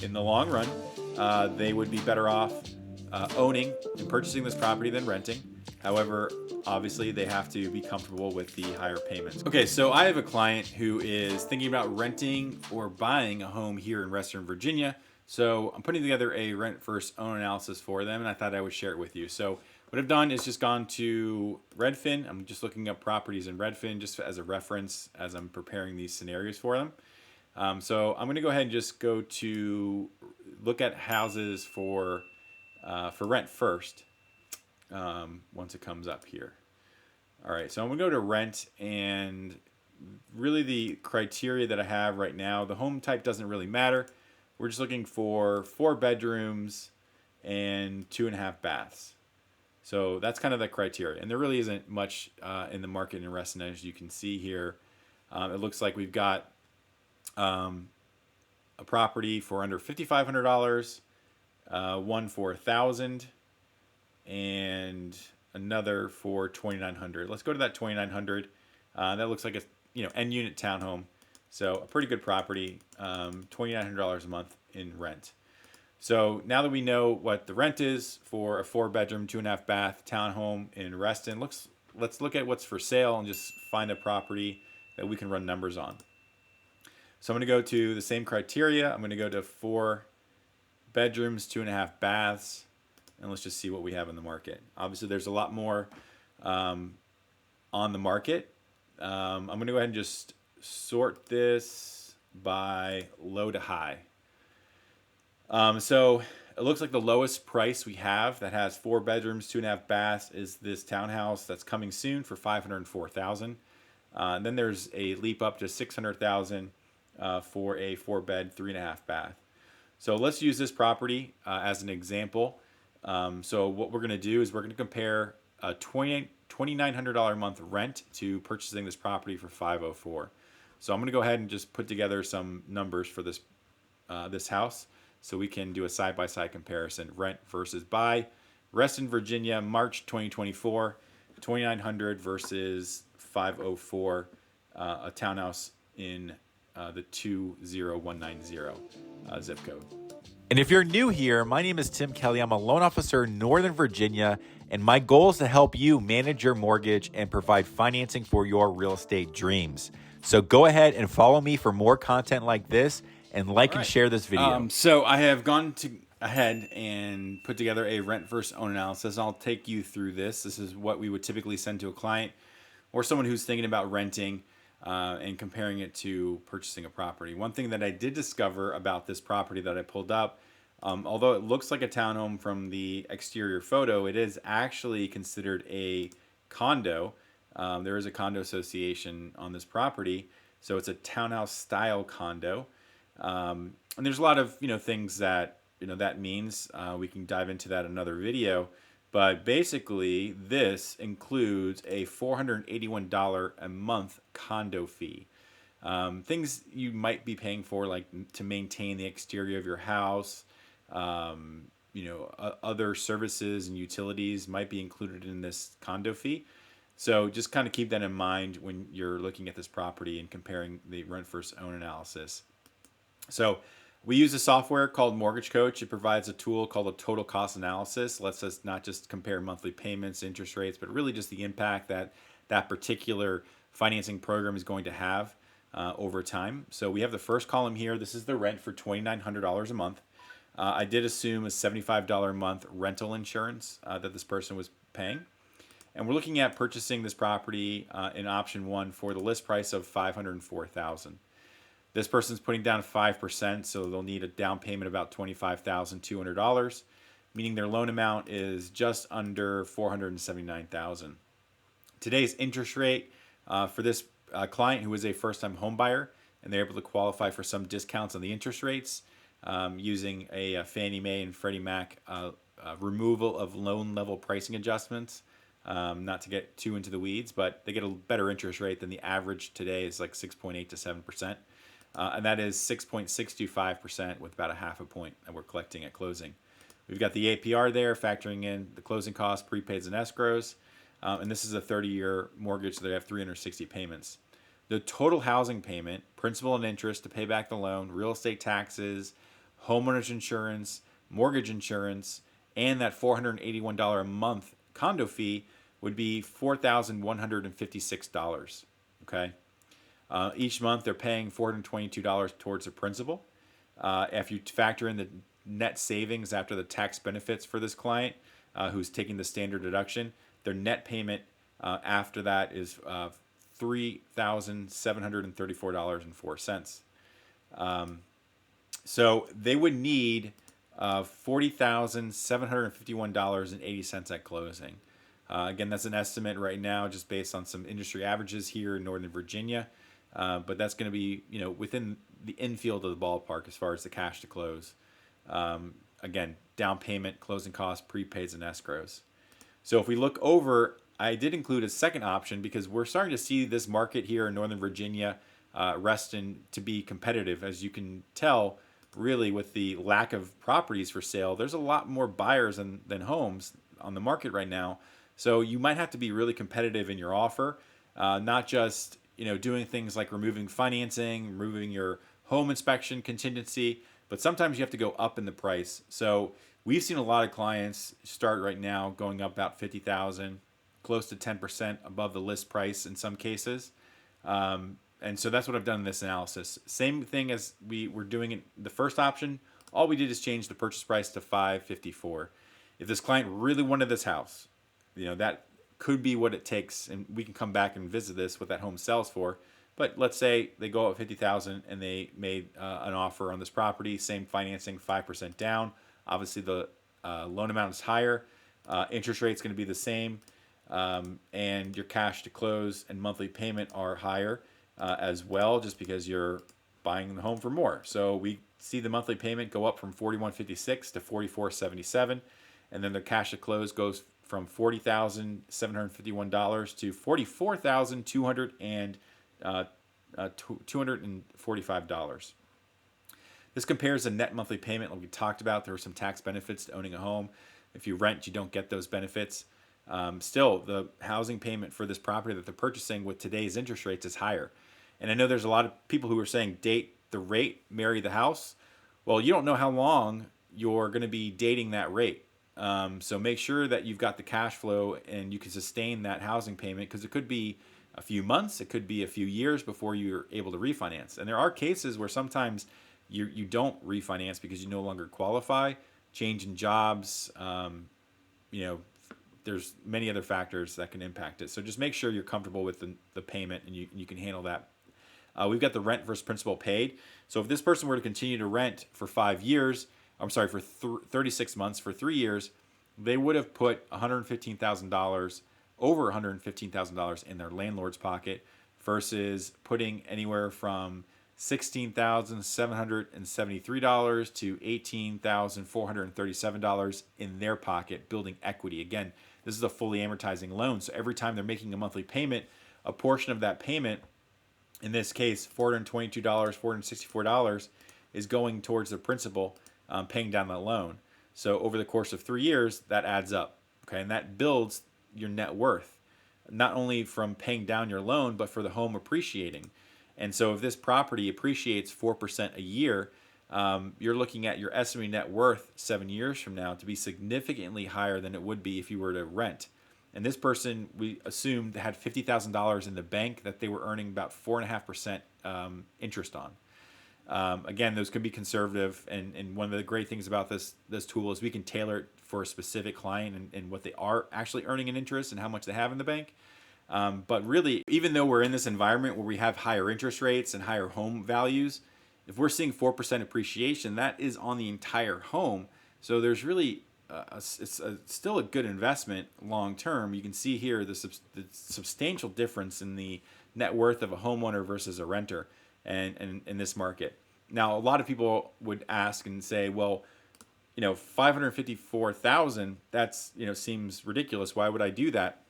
in the long run, they would be better off owning and purchasing this property than renting. However, obviously, they have to be comfortable with the higher payments. Okay, so I have a client who is thinking about renting or buying a home here in Reston, Virginia. So I'm putting together a rent versus own analysis for them, and I thought I would share it with you. So what I've done is just gone to Redfin. I'm just looking up properties in Redfin just as a reference as I'm preparing these scenarios for them. So I'm going to go ahead and just go to look at houses for rent first. Once it comes up here. All right, so I'm gonna go to rent, and really the criteria that I have right now, the home type doesn't really matter. We're just looking for 4 bedrooms and 2.5 baths. So that's kind of the criteria, and there really isn't much in the market in Reston, as you can see here. It looks like we've got a property for under $5,500, one for $1,000, and another for $2,900. Let's go to that $2,900. That looks like a end unit townhome, so a pretty good property. $2,900 a month in rent. So now that we know what the rent is for a 4 bedroom, 2.5 bath townhome in Reston, let's look at what's for sale and just find a property that we can run numbers on. So I'm going to go to the same criteria. I'm going to go to 4 bedrooms, 2.5 baths, and let's just see what we have in the market. Obviously, there's a lot more on the market. I'm going to go ahead and just sort this by low to high. So it looks like the lowest price we have that has 4 bedrooms, 2.5 baths is this townhouse that's coming soon for $504,000. And then there's a leap up to $600,000 for a 4-bed, 3.5 bath. So let's use this property as an example. So what we're going to do is we're going to compare a $2,900 a month rent to purchasing this property for $504,000. So I'm going to go ahead and just put together some numbers for this house so we can do a side-by-side comparison, rent versus buy. Reston, Virginia, March 2024, $2,900 versus $504,000, a townhouse in the 20190 zip code. And if you're new here, my name is Tim Kelly. I'm a loan officer in Northern Virginia, and my goal is to help you manage your mortgage and provide financing for your real estate dreams. So go ahead and follow me for more content like this, and and share this video. So I have gone ahead and put together a rent versus own analysis. I'll take you through this. This is what we would typically send to a client or someone who's thinking about renting and comparing it to purchasing a property. One thing that I did discover about this property that I pulled up, although it looks like a townhome from the exterior photo, it is actually considered a condo. There is a condo association on this property, so it's a townhouse style condo. And there's a lot of things that that means. We can dive into that in another video. But basically, this includes a $481 a month condo fee. Things you might be paying for, like to maintain the exterior of your house, other services and utilities might be included in this condo fee. So just kind of keep that in mind when you're looking at this property and comparing the rent versus own analysis. So we use a software called Mortgage Coach. It provides a tool called a total cost analysis. Lets us not just compare monthly payments, interest rates, but really just the impact that that particular financing program is going to have over time. So we have the first column here. This is the rent for $2,900 a month. I did assume a $75 a month rental insurance that this person was paying. And we're looking at purchasing this property in option 1 for the list price of $504,000. This person's putting down 5%, so they'll need a down payment of about $25,200, meaning their loan amount is just under $479,000. Today's interest rate for this client who is a first-time home buyer, and they're able to qualify for some discounts on the interest rates using a Fannie Mae and Freddie Mac removal of loan level pricing adjustments. Not to get too into the weeds, but they get a better interest rate than the average today is like 6.8 to 7%. And that is 6.625% with about a half a point that we're collecting at closing. We've got the APR there, factoring in the closing costs, prepaids, and escrows. And this is a 30-year mortgage, so they have 360 payments. The total housing payment, principal and interest to pay back the loan, real estate taxes, homeowners insurance, mortgage insurance, and that $481 a month condo fee would be $4,156. Okay. Each month they're paying $422 towards the principal. If you factor in the net savings after the tax benefits for this client who's taking the standard deduction, their net payment after that is $3,734.04. So they would need $40,751.80 at closing. Again, that's an estimate right now, just based on some industry averages here in Northern Virginia. But that's going to be, within the infield of the ballpark as far as the cash to close. Again, down payment, closing costs, prepaids, and escrows. So if we look over, I did include a second option because we're starting to see this market here in Northern Virginia, Reston, to be competitive. As you can tell, really, with the lack of properties for sale, there's a lot more buyers than homes on the market right now. So you might have to be really competitive in your offer, not just doing things like removing financing, removing your home inspection contingency, but sometimes you have to go up in the price. So we've seen a lot of clients start right now going up about 50,000, close to 10% above the list price in some cases. And so that's what I've done in this analysis. Same thing as we were doing in the first option. All we did is change the purchase price to $554. If this client really wanted this house, that could be what it takes, and we can come back and visit this what that home sells for. But let's say they go up 50,000 and they made an offer on this property, same financing, 5% down. Obviously, the loan amount is higher. Interest rate's going to be the same, and your cash to close and monthly payment are higher as well, just because you're buying the home for more. So we see the monthly payment go up from $41.56 to $44.77, and then their cash to close goes from $40,751 to $44,245. This compares the net monthly payment, like we talked about. There are some tax benefits to owning a home. If you rent, you don't get those benefits. Still, the housing payment for this property that they're purchasing with today's interest rates is higher. And I know there's a lot of people who are saying date the rate, marry the house. Well, you don't know how long you're going to be dating that rate. So make sure that you've got the cash flow and you can sustain that housing payment, because it could be a few months, it could be a few years before you're able to refinance. And there are cases where sometimes you don't refinance because you no longer qualify, change in jobs, there's many other factors that can impact it. So just make sure you're comfortable with the payment and you can handle that. We've got the rent versus principal paid. So if this person were to continue to rent for 5 years, for 36 months, for 3 years, they would have put $115,000, over $115,000 in their landlord's pocket, versus putting anywhere from $16,773 to $18,437 in their pocket, building equity. Again, this is a fully amortizing loan, so every time they're making a monthly payment, a portion of that payment, in this case $422, $464, is going towards the principal, paying down that loan. So over the course of 3 years, that adds up, okay, and that builds your net worth, not only from paying down your loan, but for the home appreciating. And so if this property appreciates 4% a year, you're looking at your estimated net worth 7 years from now to be significantly higher than it would be if you were to rent. And this person, we assumed, had $50,000 in the bank that they were earning about 4.5% interest on. Again, those can be conservative, and one of the great things about this tool is we can tailor it for a specific client and what they are actually earning in interest and how much they have in the bank. But really, even though we're in this environment where we have higher interest rates and higher home values, if we're seeing 4% appreciation, that is on the entire home. So there's really still a good investment long term. You can see here the substantial difference in the net worth of a homeowner versus a renter, and in this market. Now, a lot of people would ask and say, well, $554,000, that's seems ridiculous. Why would I do that?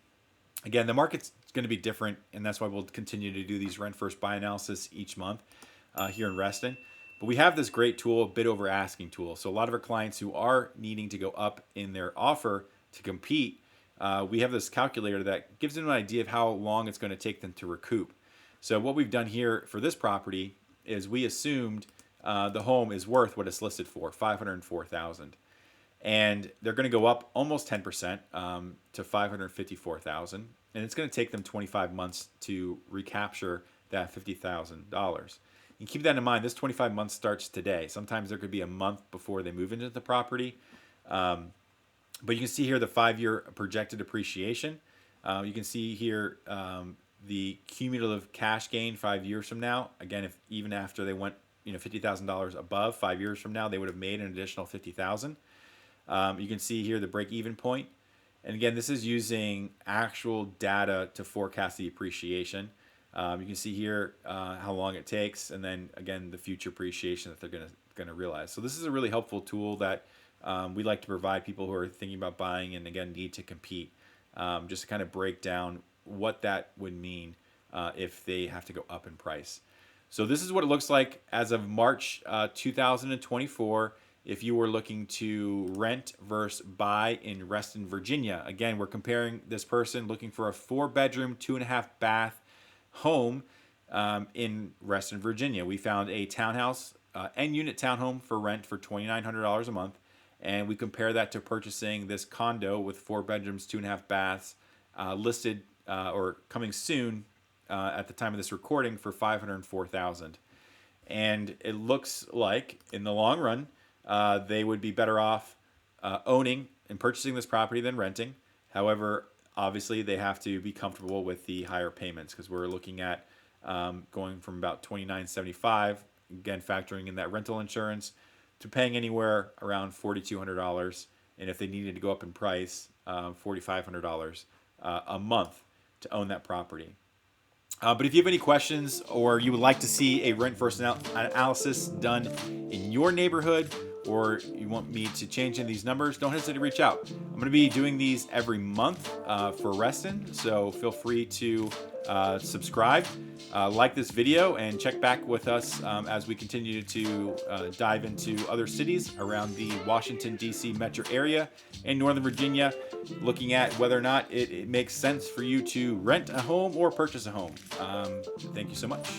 Again, the market's going to be different, and that's why we'll continue to do these rent first buy analysis each month here in Reston. But we have this great tool, bid over asking tool. So a lot of our clients who are needing to go up in their offer to compete, we have this calculator that gives them an idea of how long it's going to take them to recoup. So what we've done here for this property is we assumed the home is worth what it's listed for, $504,000, and they're going to go up almost 10% to $554,000, and it's going to take them 25 months to recapture that $50,000. And keep that in mind. This 25 months starts today. Sometimes there could be a month before they move into the property. But you can see here the 5-year projected appreciation. You can see here the cumulative cash gain 5 years from now. Again, if even after they went $50,000 above, 5 years from now they would have made an additional $50,000. You can see here the break-even point. And again, this is using actual data to forecast the appreciation. You can see here how long it takes, and then again the future appreciation that they're going to realize. So this is a really helpful tool that we like to provide people who are thinking about buying and again need to compete, just to kind of break down what that would mean if they have to go up in price. So this is what it looks like as of March 2024. If you were looking to rent versus buy in Reston, Virginia. Again, we're comparing this person looking for a 4-bedroom, 2.5-bath home in Reston, Virginia. We found a townhouse and unit townhome for rent for $2,900 a month, and we compare that to purchasing this condo with 4 bedrooms, 2.5 baths, listed or coming soon at the time of this recording for $504,000. And it looks like in the long run they would be better off owning and purchasing this property than renting. However, obviously they have to be comfortable with the higher payments, because we're looking at going from about $2,975, again factoring in that rental insurance, to paying anywhere around $4,200, and if they needed to go up in price, $4,500 a month to own that property. But if you have any questions, or you would like to see a rent versus analysis done in your neighborhood, or you want me to change in these numbers, don't hesitate to reach out. I'm going to be doing these every month for Reston, so feel free to subscribe, like this video, and check back with us as we continue to dive into other cities around the Washington, D.C. metro area and Northern Virginia, looking at whether or not it makes sense for you to rent a home or purchase a home. Thank you so much.